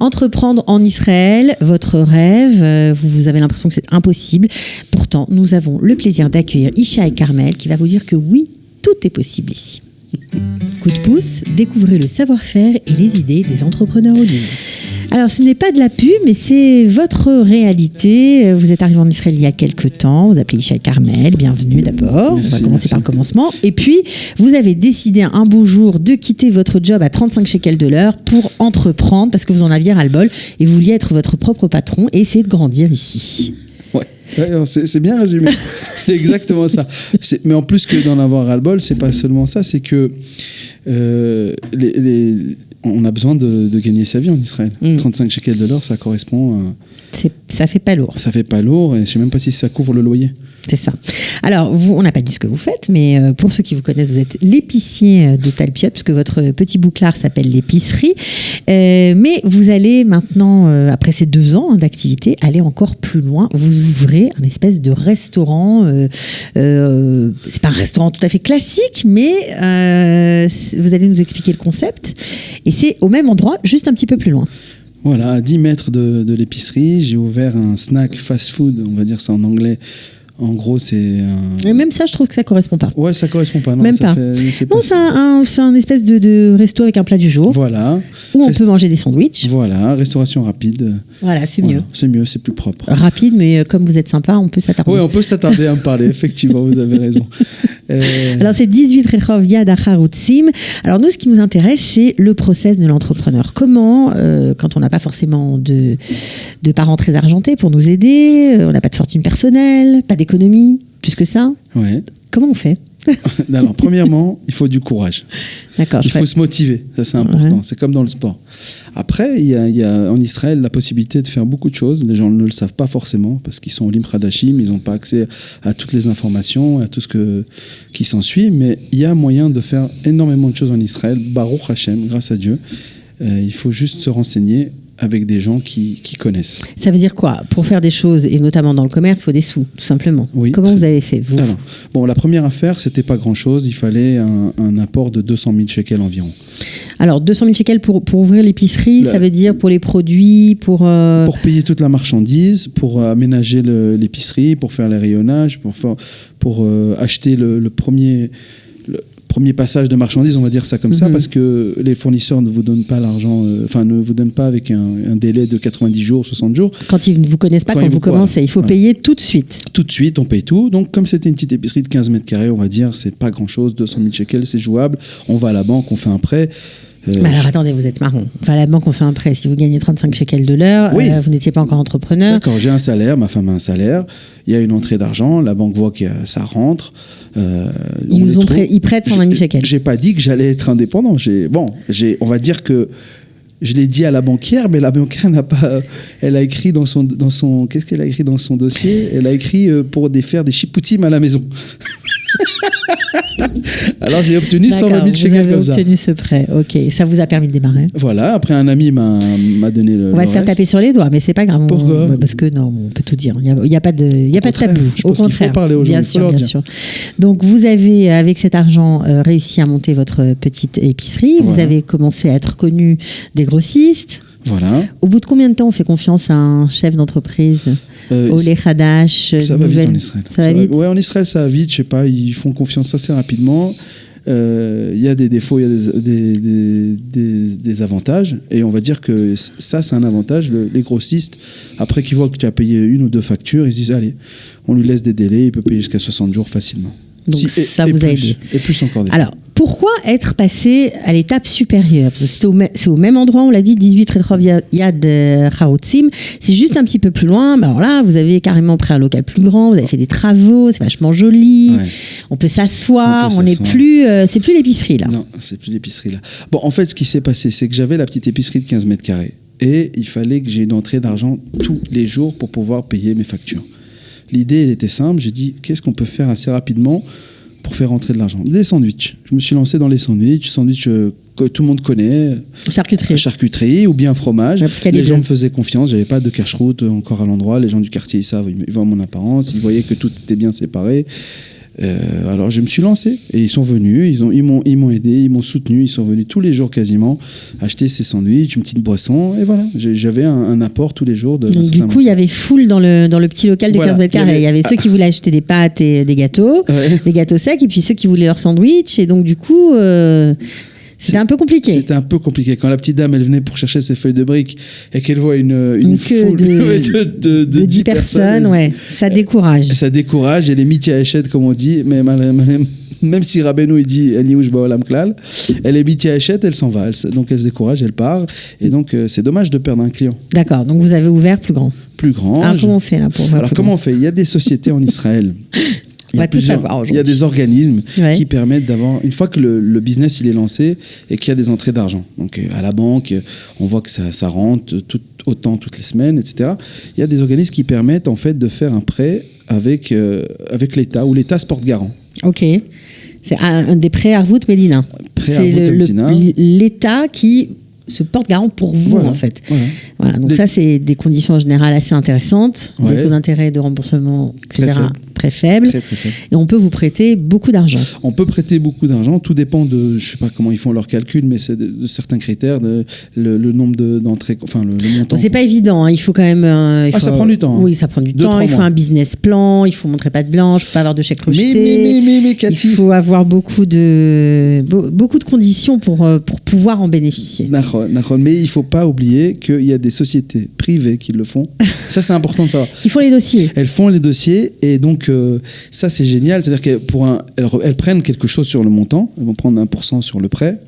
Entreprendre en Israël, votre rêve, vous avez l'impression que c'est impossible. Pourtant, nous avons le plaisir d'accueillir Isha et Carmel qui va vous dire que oui, tout est possible ici. Coup de pouce, découvrez le savoir-faire et les idées des entrepreneurs en ligne. Alors, ce n'est pas de la pub, mais c'est votre réalité. Vous êtes arrivé en Israël il y a quelques temps. Vous appelez Isha et Carmel. Bienvenue d'abord. Merci, on va commencer merci. par le commencement. Et puis, vous avez décidé un beau jour de quitter votre job à 35 shekels de l'heure pour entreprendre parce que vous en aviez ras-le-bol et vous vouliez être votre propre patron et essayer de grandir ici. Ouais, c'est bien résumé. C'est exactement ça. Mais en plus que d'en avoir ras-le-bol, c'est pas seulement ça, c'est que on a besoin de gagner sa vie en Israël. 35 shekels de l'heure, ça correspond. Ça fait pas lourd. Ça fait pas lourd et je sais même pas si ça couvre le loyer. C'est ça. Alors, on n'a pas dit ce que vous faites, mais pour ceux qui vous connaissent, vous êtes l'épicier de Talpiot, puisque votre petit bouclard s'appelle l'épicerie. Mais vous allez maintenant, après ces 2 ans d'activité, aller encore plus loin. Vous ouvrez un espèce de restaurant. C'est pas un restaurant tout à fait classique, mais vous allez nous expliquer le concept. Et c'est au même endroit, juste un petit peu plus loin. Voilà, à 10 mètres de l'épicerie, j'ai ouvert un snack fast-food, on va dire ça en anglais. En gros, c'est Et même ça, je trouve que ça correspond pas. Ouais, ça correspond pas. Non, même ça pas. C'est Non, c'est un espèce de resto avec un plat du jour. Voilà. Où on peut manger des sandwichs. Voilà, restauration rapide. Voilà, c'est mieux. C'est mieux, c'est plus propre. Rapide, mais comme vous êtes sympa, on peut s'attarder. Oui, on peut s'attarder à me parler, effectivement, vous avez raison. Alors, c'est 18 Rehov Yad Haroutsim. Alors, nous, ce qui nous intéresse, c'est le process de l'entrepreneur. Comment, quand on n'a pas forcément de parents très argentés pour nous aider, on n'a pas de fortune personnelle, pas d'économie, plus que ça, Ouais. comment on fait? Alors, premièrement, il faut du courage. D'accord. Il faut se motiver, ça c'est important. Ouais. C'est comme dans le sport. Après, il y a en Israël la possibilité de faire beaucoup de choses. Les gens ne le savent pas forcément parce qu'ils sont au Lim Hadashim, ils n'ont pas accès à toutes les informations, à tout ce qui s'ensuit. Mais il y a moyen de faire énormément de choses en Israël. Baruch Hashem, grâce à Dieu. Il faut juste se renseigner avec des gens qui connaissent. Ça veut dire quoi? Pour faire des choses, et notamment dans le commerce, il faut des sous, tout simplement. Oui, comment vous avez fait, vous? Alors, bon, la première affaire, c'était pas grand-chose. Il fallait un apport de 200 000 shekels environ. Alors, 200 000 shekels pour ouvrir l'épicerie, ça veut dire pour les produits, pour payer toute la marchandise, pour aménager l'épicerie, pour faire les rayonnages, pour acheter le premier passage de marchandises, on va dire ça comme ça, parce que les fournisseurs ne vous donnent pas l'argent, ne vous donnent pas avec un délai de 90 jours, 60 jours. Quand ils ne vous connaissent pas, quand vous commencez, il faut payer tout de suite. Tout de suite, on paye tout. Donc, comme c'était une petite épicerie de 15 mètres carrés, on va dire, c'est pas grand-chose, 200 000 shekels, c'est jouable. On va à la banque, on fait un prêt. Mais alors attendez, vous êtes marron. Enfin, à la banque, on fait un prêt. Si vous gagnez 35 shekels de l'heure, oui. Vous n'étiez pas encore entrepreneur. D'accord, j'ai un salaire, ma femme a un salaire. Il y a une entrée d'argent, la banque voit que ça rentre. Ils prêtent 120 000 shekels. J'ai pas dit que j'allais être indépendant. On va dire que je l'ai dit à la banquière, mais la banquière n'a pas. Elle a écrit dans son. Qu'est-ce qu'elle a écrit dans son dossier? Elle a écrit pour faire des chipoutim à la maison. Alors j'ai obtenu 120 000 shekels comme ça. Vous avez obtenu ce prêt, ok. Ça vous a permis de démarrer. Voilà, après un ami m'a donné le. On va se faire taper sur les doigts, mais c'est pas grave. Pourquoi? Parce que non, on peut tout dire. Il n'y a pas de tabou. Au contraire, faut parler aux gens. Bien sûr. Donc vous avez, avec cet argent, réussi à monter votre petite épicerie. Voilà. Vous avez commencé à être connu des grossistes. Voilà. Au bout de combien de temps on fait confiance à un chef d'entreprise? Olé Hadash, ça va vite en Israël. Ça va vite. Ouais, en Israël, ça va vite. Je sais pas, ils font confiance assez rapidement. Il y a des défauts, il y a des avantages. Et on va dire que ça, c'est un avantage. Les grossistes, après qu'ils voient que tu as payé 1 ou 2 factures, ils se disent, allez, on lui laisse des délais, il peut payer jusqu'à 60 jours facilement. Donc ça vous a aidé. Et plus encore des Alors, pourquoi être passé à l'étape supérieure? C'est au même endroit, on l'a dit, 18 Rehov Yad Haroutsim. C'est juste un petit peu plus loin. Alors là, vous avez carrément pris un local plus grand, vous avez fait des travaux, c'est vachement joli. Ouais. On peut s'asseoir, c'est plus l'épicerie là. Non, c'est plus l'épicerie là. Bon, en fait, ce qui s'est passé, c'est que j'avais la petite épicerie de 15 mètres carrés. Et il fallait que j'ai une entrée d'argent tous les jours pour pouvoir payer mes factures. L'idée, elle était simple. J'ai dit, qu'est-ce qu'on peut faire assez rapidement pour faire rentrer de l'argent? Des sandwichs. Je me suis lancé dans les sandwichs que tout le monde connaît. Charcuterie ou bien fromage. Ouais, les gens me faisaient confiance. J'avais pas de cache-route encore à l'endroit. Les gens du quartier, ils savent, ils voient mon apparence. Ils voyaient que tout était bien séparé. Alors je me suis lancé et ils sont venus, ils m'ont aidé, ils m'ont soutenu, ils sont venus tous les jours quasiment acheter ces sandwichs, une petite boisson et voilà, j'avais un apport tous les jours. Donc du coup il y avait foule dans le petit local de 15 mètres carrés. Il y avait ceux qui voulaient acheter des pâtes et des gâteaux, des gâteaux secs, et puis ceux qui voulaient leur sandwich, et donc du coup c'était un peu compliqué. C'était un peu compliqué. Quand la petite dame, elle venait pour chercher ses feuilles de briques et qu'elle voit une queue foule de 10 personnes, ouais, ça décourage. Ça décourage. Elle est miti à échette, comme on dit. Mais même si Rabbeinu, il dit « Aniouj ba'olam klal », elle est miti à échette, elle s'en va. Donc elle se décourage, elle part. Et donc c'est dommage de perdre un client. D'accord. Donc vous avez ouvert plus grand. Plus grand. Alors comment on fait là pour Alors comment on fait ? Il y a des sociétés en Israël. On va tout savoir aujourd'hui. Il y a des organismes qui permettent d'avoir, une fois que le business il est lancé et qu'il y a des entrées d'argent, donc à la banque, on voit que ça rentre autant toutes les semaines, etc. Il y a des organismes qui permettent en fait de faire un prêt avec l'État, où l'État se porte garant. Ok. C'est un des prêts Arvout Medina. C'est l'État qui se porte garant pour vous, en fait. Voilà. Donc ça, c'est des conditions en général assez intéressantes. Des taux d'intérêt, de remboursement, etc. Très faible. Très faible. Et on peut vous prêter beaucoup d'argent. On peut prêter beaucoup d'argent. Tout dépend de, je sais pas comment ils font leurs calculs, mais c'est de certains critères, le nombre d'entrées, enfin le montant. Bon, c'est pas évident. Hein. Il faut quand même. Ça prend du temps. Oui, ça prend du temps. Il faut un business plan. Il faut montrer patte blanche. Il faut pas avoir de chèque rejeté. Mais Cathy. Il faut avoir beaucoup de conditions pour pouvoir en bénéficier. Mais il faut pas oublier qu'il y a des sociétés privées qui le font. Ça, c'est important de savoir. Qui font les dossiers. Elles font les dossiers et donc ça c'est génial, c'est-à-dire qu'elles prennent quelque chose sur le montant, elles vont prendre 1% sur le prêt,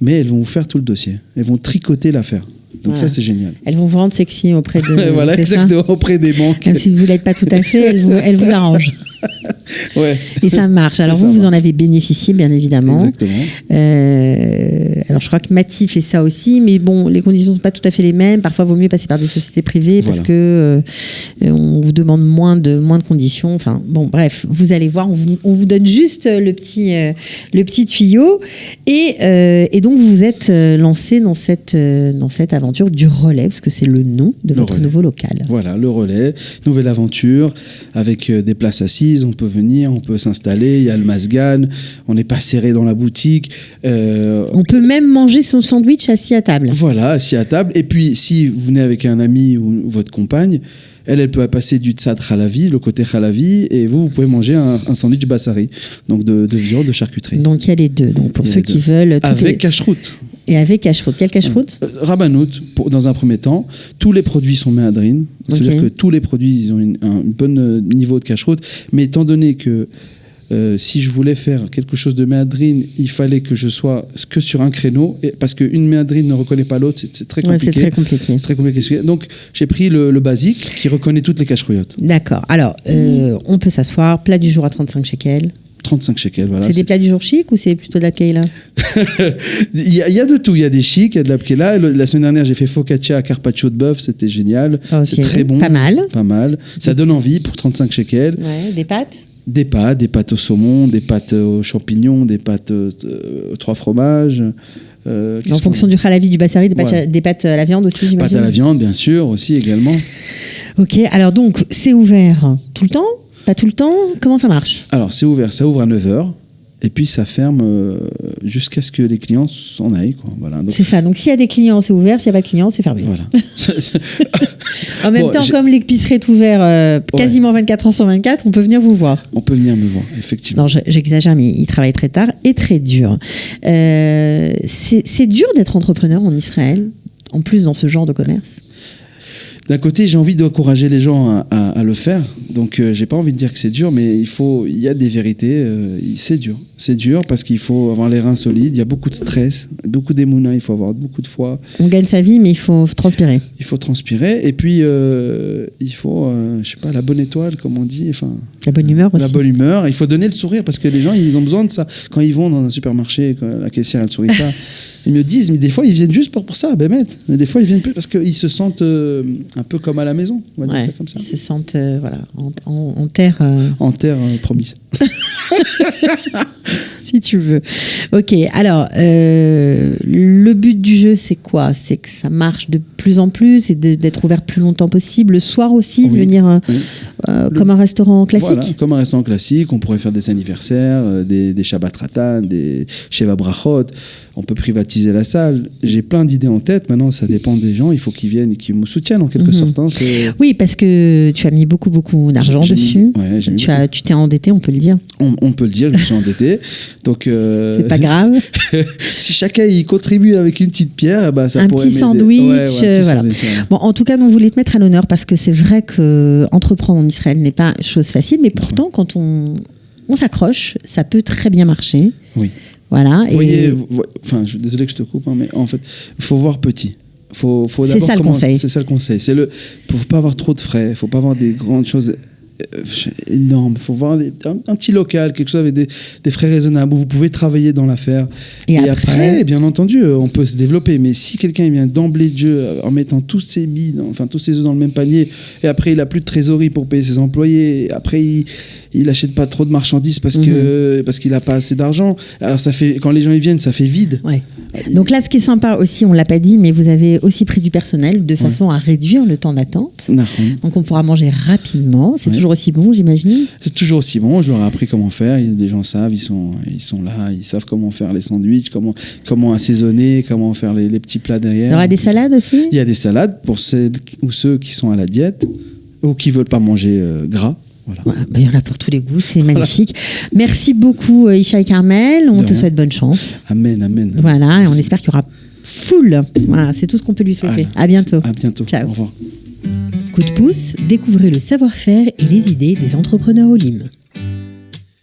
mais elles vont vous faire tout le dossier, elles vont tricoter l'affaire. Donc ça c'est génial. Elles vont vous rendre sexy auprès de voilà, exactement, auprès des banques. Même si vous ne l'êtes pas tout à fait, elles vous arrangent. Ouais. Et ça marche. Alors vous en avez bénéficié, bien évidemment. Exactement. Alors je crois que Mati fait ça aussi, mais bon, les conditions ne sont pas tout à fait les mêmes. Parfois, il vaut mieux passer par des sociétés privées parce que on vous demande moins de conditions. Enfin, bon, bref, vous allez voir, on vous donne juste le petit tuyau. Et donc, vous vous êtes lancé dans cette aventure du relais, parce que c'est le nom de votre nouveau local. Voilà, le relais, nouvelle aventure, avec des places assises, on peut venir, on peut s'installer, il y a le masgan, on n'est pas serré dans la boutique. On peut même manger son sandwich assis à table. Voilà, assis à table. Et puis, si vous venez avec un ami ou votre compagne, elle peut passer du tzad halavi, le côté halavi, et vous pouvez manger un sandwich bassari, donc de viande, de charcuterie. Donc il y a les deux. Donc pour ceux qui veulent. Avec cacheroute. Et avec cacheroute. Quel cacheroute Rabbanout, dans un premier temps. Tous les produits sont méhadrines. C'est-à-dire que tous les produits ils ont un bon niveau de cacheroute. Mais étant donné que si je voulais faire quelque chose de méhadrine, il fallait que je sois que sur un créneau, parce qu'une méhadrine ne reconnaît pas l'autre, c'est très compliqué. C'est très compliqué. C'est très compliqué. Donc j'ai pris le basique qui reconnaît toutes les cacherouillottes. D'accord. Alors, on peut s'asseoir. Plat du jour à 35 shekels. 35 shekels, voilà. C'est des plats du jour chic ou c'est plutôt de la pkeila? Il y a de tout. Il y a des chics, il y a de la pkeila. La semaine dernière, j'ai fait focaccia à carpaccio de bœuf. C'était génial. Okay. C'est très bon. Pas mal. Pas mal. Ça donne envie pour 35 shekels. Ouais, des pâtes? Des pâtes au saumon, des pâtes aux champignons, des pâtes aux 3 fromages. En fonction du halavi, du bassari, des pâtes à la viande aussi, j'imagine. Pâtes à la viande, bien sûr, aussi également. Ok, alors donc, c'est ouvert tout le temps? Pas tout le temps? Comment ça marche? Alors, c'est ouvert, ça ouvre à 9h. Et puis ça ferme jusqu'à ce que les clients s'en aillent, quoi. Voilà. C'est ça. Donc s'il y a des clients, c'est ouvert. S'il n'y a pas de clients, c'est fermé. Voilà. En même temps, comme l'épicerie est ouverte quasiment 24 heures sur 24, on peut venir vous voir. On peut venir me voir, effectivement. Non, j'exagère, mais ils travaillent très tard et très dur. C'est dur d'être entrepreneur en Israël, en plus dans ce genre de commerce. D'un côté, j'ai envie d'encourager les gens à le faire. Donc, j'ai pas envie de dire que c'est dur, mais il y a des vérités. C'est dur. C'est dur parce qu'il faut avoir les reins solides. Il y a beaucoup de stress, beaucoup d'émouna. Il faut avoir beaucoup de foi. On gagne sa vie, mais il faut transpirer. Il faut transpirer. Et puis, il faut, je sais pas, la bonne étoile, comme on dit. Enfin, la bonne humeur aussi. La bonne humeur. Il faut donner le sourire parce que les gens, ils ont besoin de ça. Quand ils vont dans un supermarché, quand la caissière, elle sourit pas. Ils me disent, mais des fois, ils viennent juste pour ça, Bémet. Mais des fois, ils viennent plus parce qu'ils se sentent un peu comme à la maison. On va dire ça comme ça. Ils se sentent en terre. En terre promise. Si tu veux. Ok, alors, le but du jeu, c'est quoi? C'est que ça marche de plus en plus et d'être ouvert plus longtemps possible. Le soir aussi, venir comme un restaurant classique. Voilà, comme un restaurant classique. On pourrait faire des anniversaires, des Shabbat Ratan, des Sheva Brachot. On peut privatiser la salle. J'ai plein d'idées en tête. Maintenant, ça dépend des gens. Il faut qu'ils viennent et qu'ils me soutiennent en quelque sorte. Hein. Oui, parce que tu as mis beaucoup d'argent dessus. Tu t'es endetté, on peut le dire. On peut le dire, je me suis endetté. Donc, c'est pas grave. Si chacun y contribue avec une petite pierre, bah, ça pourrait m'aider. Sandwich, voilà. Bon, en tout cas, on voulait te mettre à l'honneur parce que c'est vrai que entreprendre en Israël n'est pas chose facile, mais pourtant, quand on s'accroche, ça peut très bien marcher. Oui. Voilà. Vous voyez, désolé que je te coupe, hein, mais en fait, il faut voir petit. Faut c'est ça le conseil. C'est ça le conseil. Faut pas avoir trop de frais, faut pas avoir des grandes choses énormes. Il faut voir un petit local, quelque chose avec des frais raisonnables où vous pouvez travailler dans l'affaire. Et après, bien entendu, on peut se développer. Mais si quelqu'un vient d'emblée de jeu en mettant tous ses billes, tous ses œufs dans le même panier, et après il a plus de trésorerie pour payer ses employés, après il achète pas trop de marchandises parce qu'il a pas assez d'argent. Alors ça fait, quand les gens y viennent, ça fait vide. Ouais. Donc là, ce qui est sympa aussi, on l'a pas dit, mais vous avez aussi pris du personnel de façon à réduire le temps d'attente. Donc on pourra manger rapidement. C'est toujours aussi bon, j'imagine. C'est toujours aussi bon. Je leur ai appris comment faire. Les gens savent, ils sont là, ils savent comment faire les sandwichs, comment assaisonner, comment faire les petits plats derrière. Il y aura des salades aussi. Il y a des salades pour celles ou ceux qui sont à la diète ou qui veulent pas manger gras. Voilà. Il y en a pour tous les goûts, c'est magnifique. Merci beaucoup Ishaï Carmel, on te souhaite bonne chance. Amen. Voilà, et on espère qu'il y aura full. Voilà, c'est tout ce qu'on peut lui souhaiter. À bientôt. À bientôt. Ciao. Au revoir. Coup de pouce, découvrez le savoir-faire et les idées des entrepreneurs Olim.